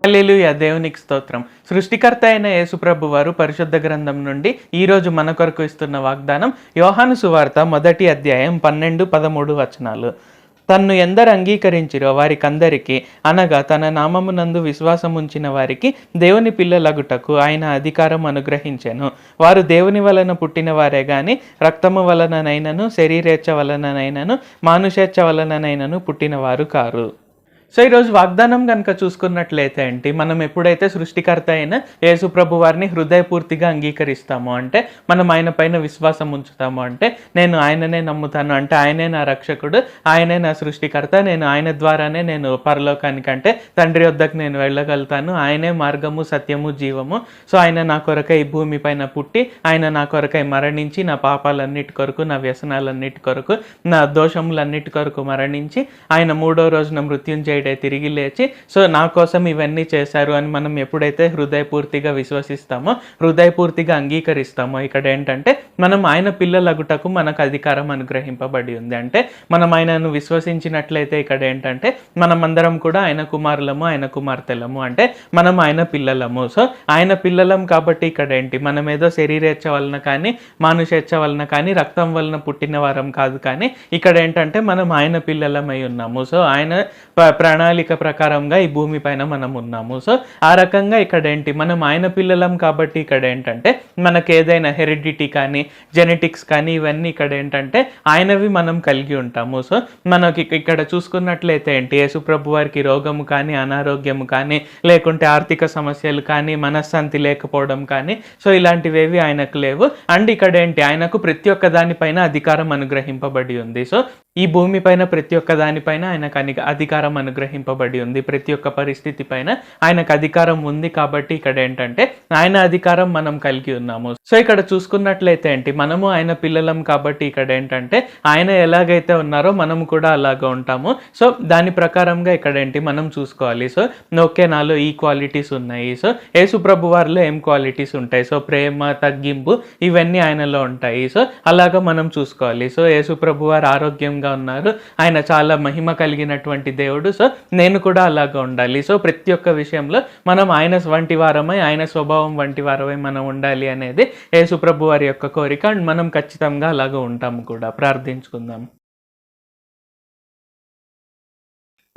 హల్లెలూయా, దేవునికి స్తోత్రం. సృష్టికర్త అయిన యేసుప్రభు వారు పరిశుద్ధ గ్రంథం నుండి ఈరోజు మన కొరకు ఇస్తున్న వాగ్దానం యోహాను సువార్త 1వ అధ్యాయం 12-13 వచనాలు. తన్ను ఎందరు అంగీకరించిరో వారికందరికీ, అనగా తన నామమునందు విశ్వాసముంచిన వారికి దేవుని పిల్లలగుటకు ఆయన అధికారం అనుగ్రహించెను. వారు దేవుని వలన పుట్టిన వారే గాని రక్తము వలననైనను, శరీరేచ్ఛ వలననైనను, మానుషేచ్ఛ వలననైనను పుట్టినవారు కారు. సో ఈరోజు వాగ్దానం కనుక చూసుకున్నట్లయితే ఏంటి, మనం ఎప్పుడైతే సృష్టికర్త అయిన యేసుప్రభు వారిని హృదయపూర్తిగా అంగీకరిస్తామో, అంటే మనం ఆయన పైన విశ్వాసం ఉంచుతాము, అంటే నేను ఆయననే నమ్ముతాను, అంటే ఆయనే నా రక్షకుడు, ఆయనే నా సృష్టికర్త, నేను ఆయన ద్వారానే నేను పరలోకానికి అంటే తండ్రి వద్దకు నేను వెళ్ళగలుగుతాను, ఆయనే మార్గము, సత్యము, జీవము. సో ఆయన నా కొరకై ఈ భూమి పైన పుట్టి, ఆయన నా కొరకై మరణించి, నా పాపాలన్నిటి కొరకు, నా వ్యసనాలన్నిటి కొరకు, నా దోషములన్నిటి కొరకు మరణించి, ఆయన 3వ రోజున మృత్యుంజయుడై తిరిగి లేచి, సో నా కోసం ఇవన్నీ చేశారు అని మనం ఎప్పుడైతే హృదయపూర్తిగా విశ్వసిస్తామో, హృదయపూర్తిగా అంగీకరిస్తామో, ఇక్కడ ఏంటంటే మనం ఆయన పిల్లలగుటకు మనకు అధికారం అనుగ్రహింపబడి ఉంది. అంటే మనం ఆయనను విశ్వసించినట్లయితే ఇక్కడ ఏంటంటే మనమందరం కూడా ఆయన కుమారులము, ఆయన కుమార్తెలము, అంటే మనం ఆయన పిల్లలము. సో ఆయన పిల్లలం కాబట్టి ఇక్కడ ఏంటి, మనం ఏదో శరీరేచ్ఛ వలన కానీ, మానుషేచ్ఛ వలన కానీ, రక్తం వలన పుట్టిన వారం కాదు, కానీ ఇక్కడ ఏంటంటే మనం ఆయన పిల్లలమై ఉన్నాము. సో ఆయన ప్రణాళిక ప్రకారంగా ఈ భూమి పైన మనం ఉన్నాము. సో ఆ రకంగా ఇక్కడ ఏంటి, మనం ఆయన పిల్లలం కాబట్టి ఇక్కడ ఏంటంటే మనకు ఏదైనా హెరిడిటీ కానీ, జెనెటిక్స్ కానీ, ఇవన్నీ ఇక్కడ ఏంటంటే ఆయనవి మనం కలిగి ఉంటాము. సో మనకి ఇక్కడ చూసుకున్నట్లయితే ఏంటి, యేసుప్రభు వారికి రోగము కానీ, అనారోగ్యము కానీ, లేకుంటే ఆర్థిక సమస్యలు కానీ, మనశ్శాంతి లేకపోవడం కానీ, సో ఇలాంటివేవి ఆయనకు లేవు. అండ్ ఇక్కడ ఏంటి, ఆయనకు ప్రతి ఒక్క దానిపైన అధికారం అనుగ్రహింపబడి ఉంది. సో ఈ భూమి పైన ప్రతి ఒక్క దానిపైన ఆయనకు అధికారం అనుగ్రహింపబడి ఉంది. ప్రతి ఒక్క పరిస్థితి పైన ఆయనకు అధికారం ఉంది కాబట్టి ఇక్కడ ఏంటంటే ఆయన అధికారం మనం కలిగి ఉన్నాము. సో ఇక్కడ చూసుకున్నట్లయితే ఏంటి, మనము ఆయన పిల్లలం కాబట్టి ఇక్కడ ఏంటంటే ఆయన ఎలాగైతే ఉన్నారో మనము కూడా అలాగా ఉంటాము. సో దాని ప్రకారంగా ఇక్కడ ఏంటి మనం చూసుకోవాలి. సో ఓకే, నాలో ఈ క్వాలిటీస్ ఉన్నాయి. సో యేసుప్రభు వారిలో ఏం క్వాలిటీస్ ఉంటాయి, సో ప్రేమ, తగ్గింపు, ఇవన్నీ ఆయనలో ఉంటాయి. సో అలాగా మనం చూసుకోవాలి. సో యేసుప్రభు వారు ఆరోగ్యంగా ఉన్నారు, ఆయన చాలా మహిమ కలిగినటువంటి దేవుడు. సో నేను కూడా అలాగా ఉండాలి. సో ప్రతి ఒక్క విషయంలో మనం ఆయన వంటి వారమై, ఆయన స్వభావం వంటి వారమై మనం ఉండాలి అనేది యేసుప్రభు వారి యొక్క కోరిక. అండ్ మనం ఖచ్చితంగా అలాగా ఉంటాము కూడా. ప్రార్థించుకుందాం.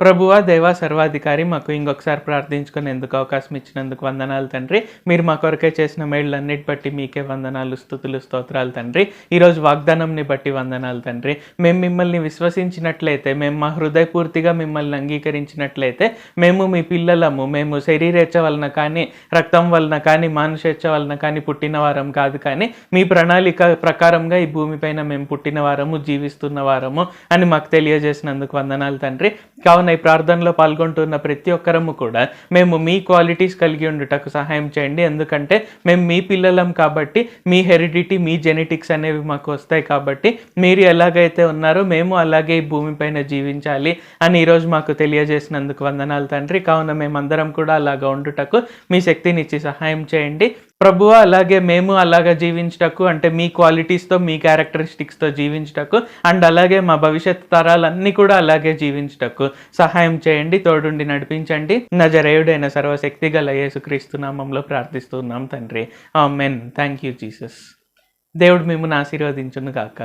ప్రభువా, దేవా, సర్వాధికారి, మాకు ఇంకొకసారి ప్రార్థించుకొని ఎందుకు అవకాశం ఇచ్చినందుకు వందనాలు తండ్రి. మీరు మా కొరకే చేసిన మేళ్ళన్నిటి బట్టి మీకే వందనాలు, స్తుతులు, స్తోత్రాలు తండ్రి. ఈరోజు వాగ్దానంని బట్టి వందనాలు తండ్రి. మేము మిమ్మల్ని విశ్వసించినట్లయితే, మేము మా హృదయపూర్తిగా మిమ్మల్ని అంగీకరించినట్లయితే మేము మీ పిల్లలము. మేము శరీరేచ్ఛ వలన కానీ, రక్తం వలన కానీ, మానుషేచ్ఛ వలన కానీ పుట్టిన వారం కాదు, కానీ మీ ప్రణాళిక ప్రకారంగా ఈ భూమిపైన మేము పుట్టిన వారము, జీవిస్తున్న వారము అని మాకు తెలియజేసినందుకు వందనాలు తండ్రి. కావున ఈ ప్రార్థనలో పాల్గొంటున్న ప్రతి ఒక్కరము కూడా మేము మీ క్వాలిటీస్ కలిగి ఉండుటకు సహాయం చేయండి. ఎందుకంటే మేము మీ పిల్లలం కాబట్టి మీ హెరిడిటీ, మీ జెనెటిక్స్ అనేవి మాకు వస్తాయి కాబట్టి మీరు ఎలాగైతే ఉన్నారో మేము అలాగే ఈ భూమిపైన జీవించాలి అని ఈరోజు మాకు తెలియజేసినందుకు వందనాలు తండ్రి. కావున మేమందరం కూడా అలాగా ఉండుటకు మీ శక్తినిచ్చి సహాయం చేయండి ప్రభువా. అలాగే మేము అలాగా జీవించటకు, అంటే మీ క్వాలిటీస్తో, మీ క్యారెక్టరిస్టిక్స్తో జీవించటకు, అండ్ అలాగే మా భవిష్యత్ తరాలన్నీ కూడా అలాగే జీవించటకు సహాయం చేయండి, తోడుండి నడిపించండి. నజరేయుడైన సర్వశక్తి గల యేసుక్రీస్తు నామంలో ప్రార్థిస్తున్నాం తండ్రి. ఆమేన్. Thank you Jesus. దేవుడు మిమ్మల్ని ఆశీర్వదించును గాక.